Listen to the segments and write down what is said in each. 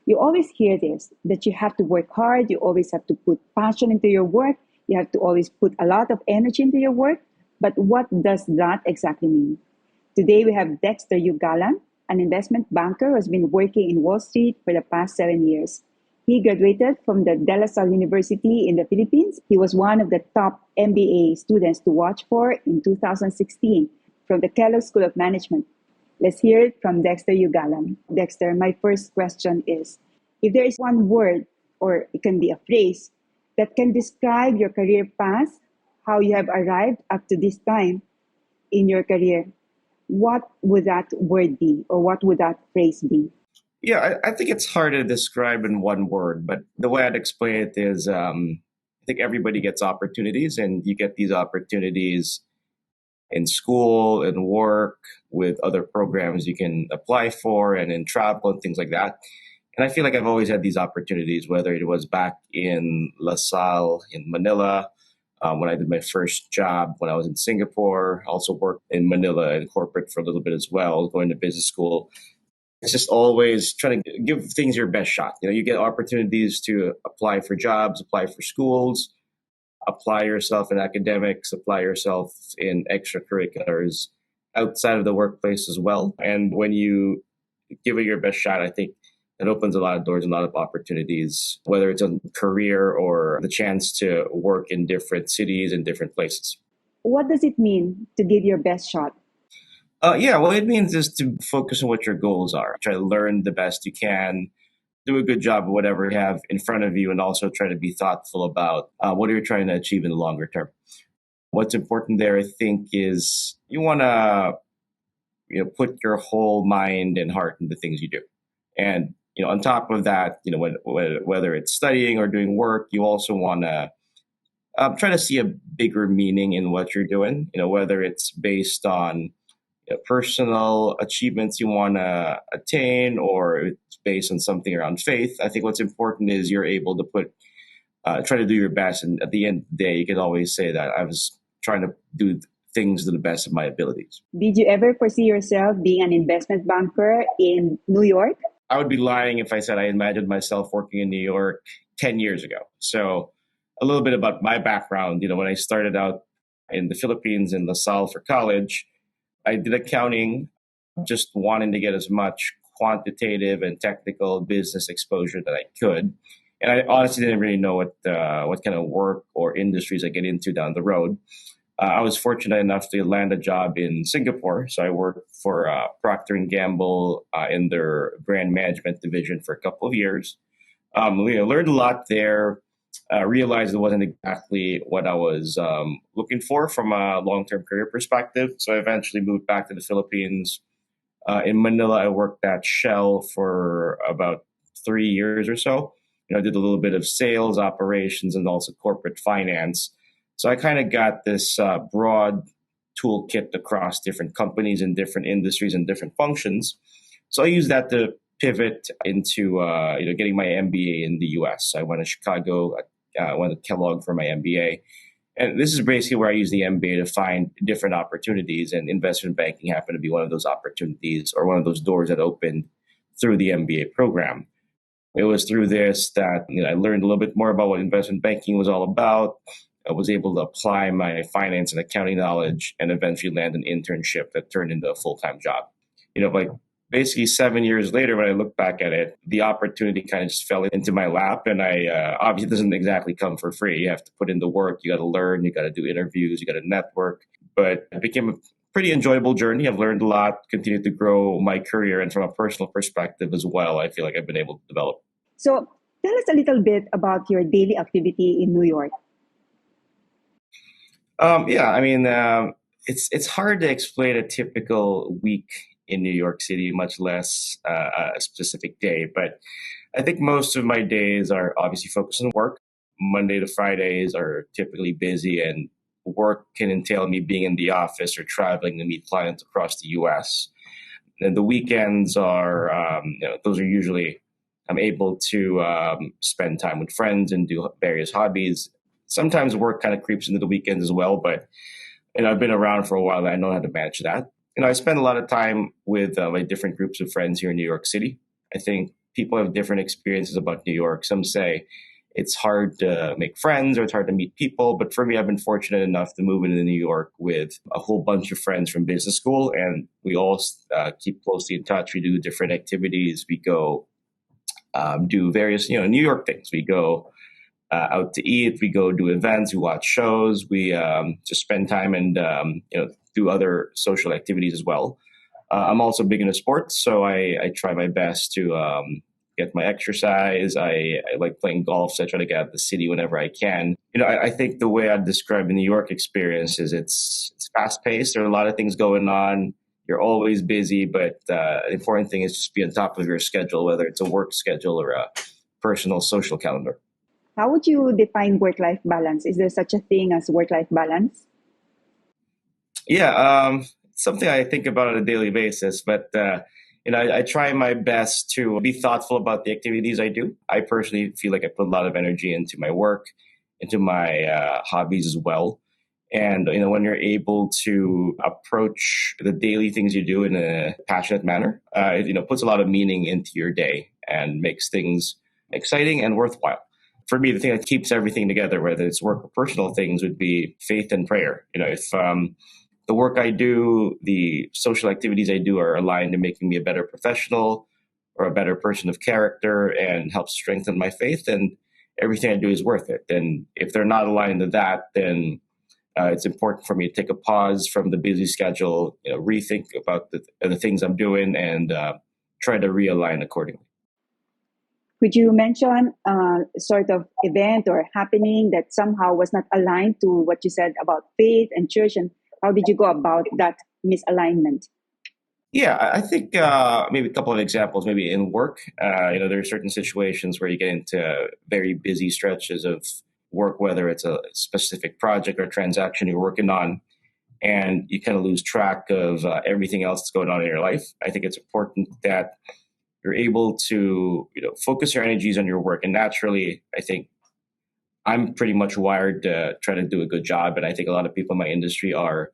You always hear this, that you have to work hard, you always have to put passion into your work, you have to always put a lot of energy into your work. But what does that exactly mean? Today we have Dexter Yu Galan, an investment banker who has been working in Wall Street for the past 7 years. He graduated from the De La Salle University in the Philippines. He was one of the top MBA students to watch for in 2016 from the Kellogg School of Management. Let's hear it from Dexter Yu Galan. Dexter, my first question is, if there is one word, or it can be a phrase, that can describe your career path, how you have arrived up to this time in your career, what would that word be, or what would that phrase be? Yeah, I think it's hard to describe in one word, but the way I'd explain it is I think everybody gets opportunities, and you get these opportunities in school and work with other programs you can apply for and in travel and things like that. And I feel like I've always had these opportunities, whether it was back in La Salle in Manila, when I did my first job when I was in Singapore. I also worked in Manila in corporate for a little bit as well, going to business school. It's just always trying to give things your best shot. You get opportunities to apply for jobs, apply for schools, apply yourself in academics, apply yourself in extracurriculars outside of the workplace as well. And when you give it your best shot, I think it opens a lot of doors and a lot of opportunities, whether it's a career or the chance to work in different cities and different places. What does it mean to give your best shot? What it means is to focus on what your goals are. Try to learn the best you can, do a good job of whatever you have in front of you, and also try to be thoughtful about what you're trying to achieve in the longer term. What's important there, I think, is you want to put your whole mind and heart into things you do. And on top of that, whether it's studying or doing work, you also want to try to see a bigger meaning in what you're doing. Whether it's based on personal achievements you want to attain, or it's based on something around faith. I think what's important is you're able to try to do your best. And at the end of the day, you can always say that I was trying to do things to the best of my abilities. Did you ever foresee yourself being an investment banker in New York? I would be lying if I said I imagined myself working in New York 10 years ago. So a little bit about my background. When I started out in the Philippines in La Salle for college, I did accounting, just wanting to get as much quantitative and technical business exposure that I could. And I honestly didn't really know what kind of work or industries I get into down the road. I was fortunate enough to land a job in Singapore. So I worked for Procter & Gamble in their brand management division for a couple of years. Learned a lot there. Realized it wasn't exactly what I was looking for from a long-term career perspective. So I eventually moved back to the Philippines. In Manila, I worked at Shell for about 3 years or so. I did a little bit of sales, operations, and also corporate finance. So I kind of got this broad toolkit across different companies and different industries and different functions. So I used that to pivot into getting my MBA in the U.S. I went to Chicago, went to Kellogg for my MBA. And this is basically where I use the MBA to find different opportunities, and investment banking happened to be one of those opportunities, or one of those doors that opened through the MBA program. It was through this that I learned a little bit more about what investment banking was all about. I was able to apply my finance and accounting knowledge and eventually land an internship that turned into a full-time job. Like basically 7 years later, when I look back at it, the opportunity kind of just fell into my lap. And obviously it doesn't exactly come for free. You have to put in the work. You got to learn. You got to do interviews. You got to network. But it became a pretty enjoyable journey. I've learned a lot, continued to grow my career. And from a personal perspective as well, I feel like I've been able to develop. So tell us a little bit about your daily activity in New York. It's hard to explain a typical week in New York City, much less a specific day. But I think most of my days are obviously focused on work. Monday to Fridays are typically busy, and work can entail me being in the office or traveling to meet clients across the U.S. And the weekends are, those are usually I'm able to spend time with friends and do various hobbies. Sometimes work kind of creeps into the weekends as well, but I've been around for a while and I know how to manage that. I spend a lot of time with my different groups of friends here in New York City. I think people have different experiences about New York. Some say it's hard to make friends or it's hard to meet people. But for me, I've been fortunate enough to move into New York with a whole bunch of friends from business school, and we all keep closely in touch. We do different activities. We go do various, New York things. We go out to eat. We go do events. We watch shows. We just spend time and do other social activities as well. I'm also big into sports, so I try my best to get my exercise. I like playing golf, so I try to get out of the city whenever I can. I think the way I'd describe the New York experience is it's fast paced. There are a lot of things going on. You're always busy, but the important thing is just be on top of your schedule, whether it's a work schedule or a personal social calendar. How would you define work-life balance? Is there such a thing as work-life balance? Yeah, something I think about on a daily basis, but I try my best to be thoughtful about the activities I do. I personally feel like I put a lot of energy into my work, into my hobbies as well. And when you're able to approach the daily things you do in a passionate manner, it puts a lot of meaning into your day and makes things exciting and worthwhile. For me, the thing that keeps everything together, whether it's work or personal things, would be faith and prayer. If the work I do, the social activities I do are aligned to making me a better professional or a better person of character and help strengthen my faith, then everything I do is worth it. And if they're not aligned to that, then it's important for me to take a pause from the busy schedule, rethink about the things I'm doing and try to realign accordingly. Could you mention sort of event or happening that somehow was not aligned to what you said about faith and church, and how did you go about that misalignment? Yeah, I think maybe a couple of examples. Maybe in work, there are certain situations where you get into very busy stretches of work, whether it's a specific project or transaction you're working on, and you kind of lose track of everything else that's going on in your life. I think it's important that you're able to focus your energies on your work. And naturally, I think I'm pretty much wired to try to do a good job. And I think a lot of people in my industry are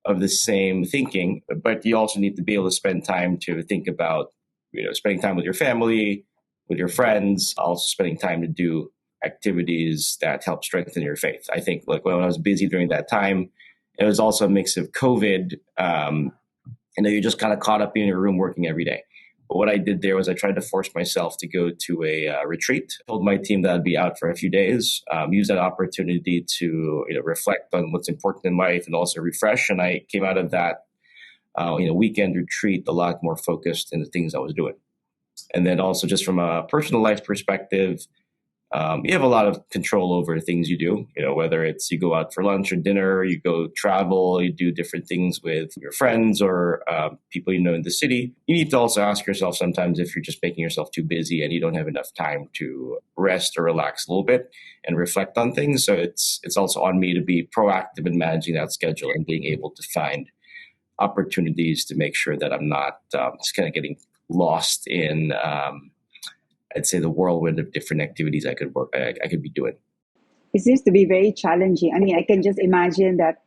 of the same thinking. But you also need to be able to spend time to think about, spending time with your family, with your friends, also spending time to do activities that help strengthen your faith. I think like when I was busy during that time, it was also a mix of COVID. You're just kind of caught up in your room working every day. But what I did there was I tried to force myself to go to a retreat. Told my team that I'd be out for a few days. Use that opportunity to reflect on what's important in life and also refresh. And I came out of that weekend retreat a lot more focused in the things I was doing. And then also just from a personal life perspective, you have a lot of control over things you do, whether it's you go out for lunch or dinner, you go travel, you do different things with your friends or people in the city. You need to also ask yourself sometimes if you're just making yourself too busy and you don't have enough time to rest or relax a little bit and reflect on things. So it's also on me to be proactive in managing that schedule and being able to find opportunities to make sure that I'm not just kind of getting lost in I'd say the whirlwind of different activities I could be doing. It seems to be very challenging. I mean, I can just imagine that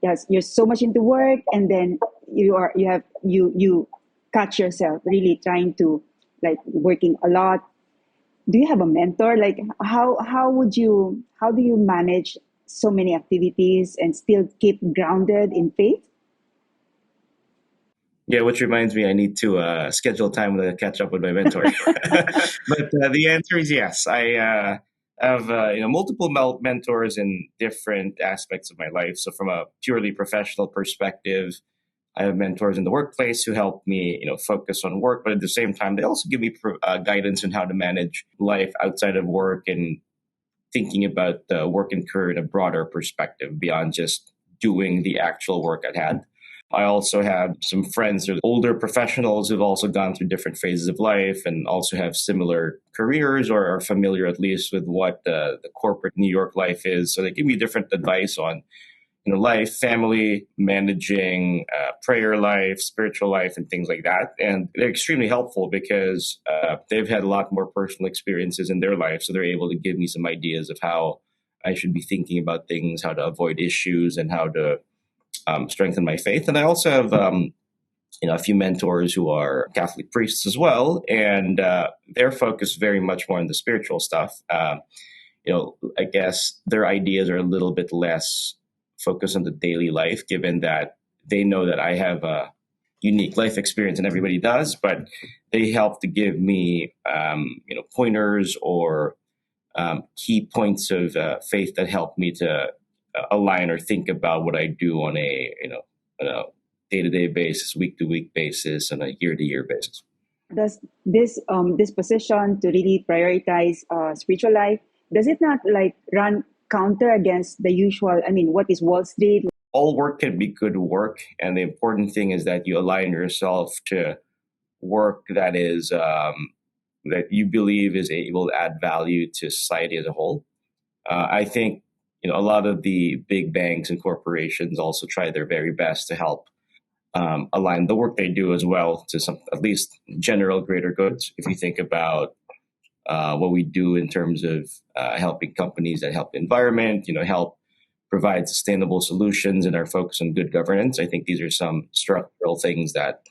yes, you're so much into work, and then you catch yourself really trying to like working a lot. Do you have a mentor? Like how do you manage so many activities and still keep grounded in faith? Yeah, which reminds me, I need to schedule time to catch up with my mentor. But the answer is yes. I have multiple mentors in different aspects of my life. So from a purely professional perspective, I have mentors in the workplace who help me, focus on work. But at the same time, they also give me guidance on how to manage life outside of work and thinking about work and career in a broader perspective beyond just doing the actual work at hand. I also have some friends who are older professionals who've also gone through different phases of life and also have similar careers or are familiar at least with what the corporate New York life is. So they give me different advice on life, family, managing prayer life, spiritual life, and things like that. And they're extremely helpful because they've had a lot more personal experiences in their life. So they're able to give me some ideas of how I should be thinking about things, how to avoid issues, and how to strengthen my faith. And I also have a few mentors who are Catholic priests as well, and they're focused very much more on the spiritual stuff. I guess their ideas are a little bit less focused on the daily life, given that they know that I have a unique life experience and everybody does, but they help to give me, pointers or key points of faith that help me to align or think about what I do on a day-to-day basis, week-to-week basis, and a year-to-year basis. Does this position to really prioritize spiritual life, does it not like run counter against the usual? I mean, what is Wall Street? All work can be good work, and the important thing is that you align yourself to work that is that you believe is able to add value to society as a whole. I think a lot of the big banks and corporations also try their very best to help align the work they do as well to some at least general greater goods. If you think about what we do in terms of helping companies that help the environment, help provide sustainable solutions, and our focus on good governance, I think these are some structural things that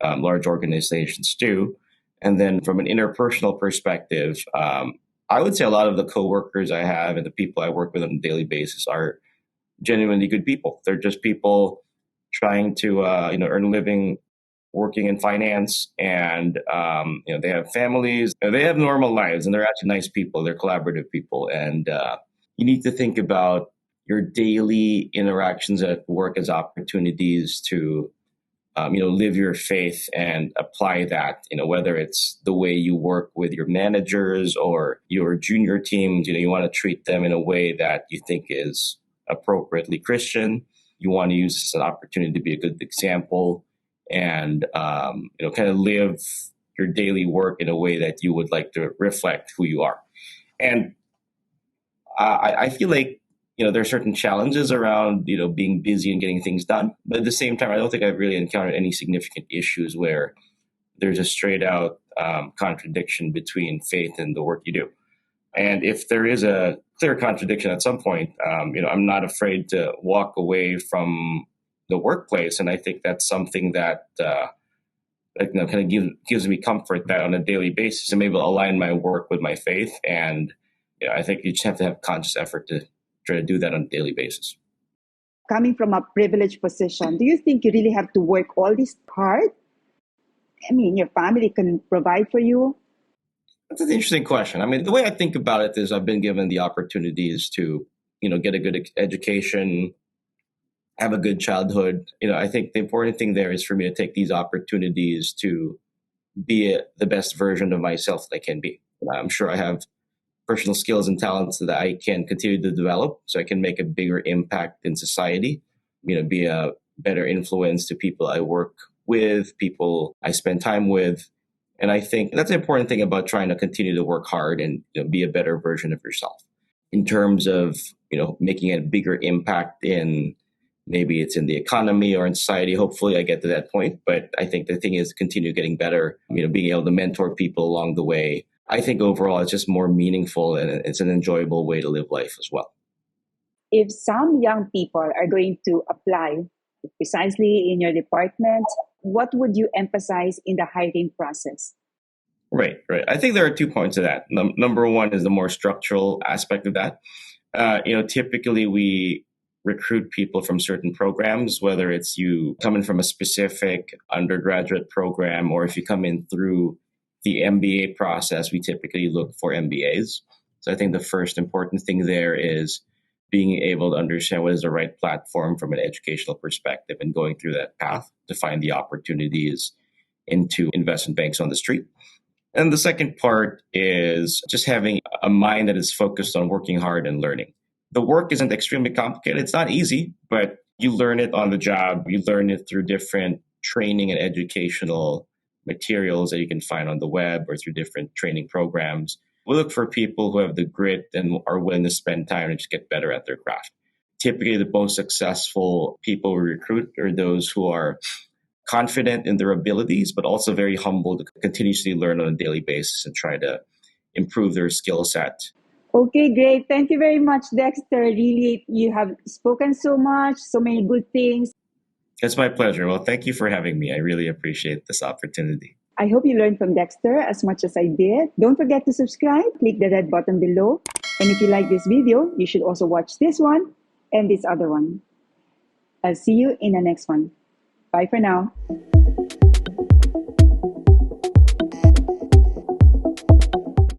large organizations do. And then from an interpersonal perspective, I would say a lot of the coworkers I have and the people I work with on a daily basis are genuinely good people. They're just people trying to earn a living, working in finance, and they have families. They have normal lives, and they're actually nice people. They're collaborative people, and you need to think about your daily interactions at work as opportunities to live your faith and apply that, whether it's the way you work with your managers or your junior teams, you want to treat them in a way that you think is appropriately Christian. You want to use this as an opportunity to be a good example and, kind of live your daily work in a way that you would like to reflect who you are. And I feel like, there are certain challenges around, being busy and getting things done. But at the same time, I don't think I've really encountered any significant issues where there's a straight out contradiction between faith and the work you do. And if there is a clear contradiction at some point, I'm not afraid to walk away from the workplace. And I think that's something that kind of gives me comfort that on a daily basis, I'm able to align my work with my faith. And I think you just have to have conscious effort to try to do that on a daily basis. Coming from a privileged position, do you think you really have to work all this hard? I mean, your family can provide for you. That's an interesting question. I mean, the way I think about it is I've been given the opportunities to, get a good education, have a good childhood. I think the important thing there is for me to take these opportunities to be the best version of myself that I can be. I'm sure I have personal skills and talents that I can continue to develop so I can make a bigger impact in society, be a better influence to people I work with, people I spend time with. And I think that's an important thing about trying to continue to work hard and be a better version of yourself in terms of, making a bigger impact in maybe it's in the economy or in society. Hopefully I get to that point. But I think the thing is continue getting better, being able to mentor people along the way. I think overall it's just more meaningful and it's an enjoyable way to live life as well. If some young people are going to apply precisely in your department, what would you emphasize in the hiring process? Right. I think there are 2 points to that. Number one is the more structural aspect of that. Typically we recruit people from certain programs, whether it's you coming from a specific undergraduate program or if you come in through the MBA process, we typically look for MBAs. So I think the first important thing there is being able to understand what is the right platform from an educational perspective and going through that path to find the opportunities into investment banks on the street. And the second part is just having a mind that is focused on working hard and learning. The work isn't extremely complicated. It's not easy, but you learn it on the job. You learn it through different training and educational materials that you can find on the web or through different training programs. We look for people who have the grit and are willing to spend time and just get better at their craft. Typically, the most successful people we recruit are those who are confident in their abilities, but also very humble to continuously learn on a daily basis and try to improve their skill set. Okay, great. Thank you very much, Dexter. Really, you have spoken so much, so many good things. It's my pleasure. Well, thank you for having me. I really appreciate this opportunity. I hope you learned from Dexter as much as I did. Don't forget to subscribe, click the red button below. And if you like this video, you should also watch this one and this other one. I'll see you in the next one. Bye for now.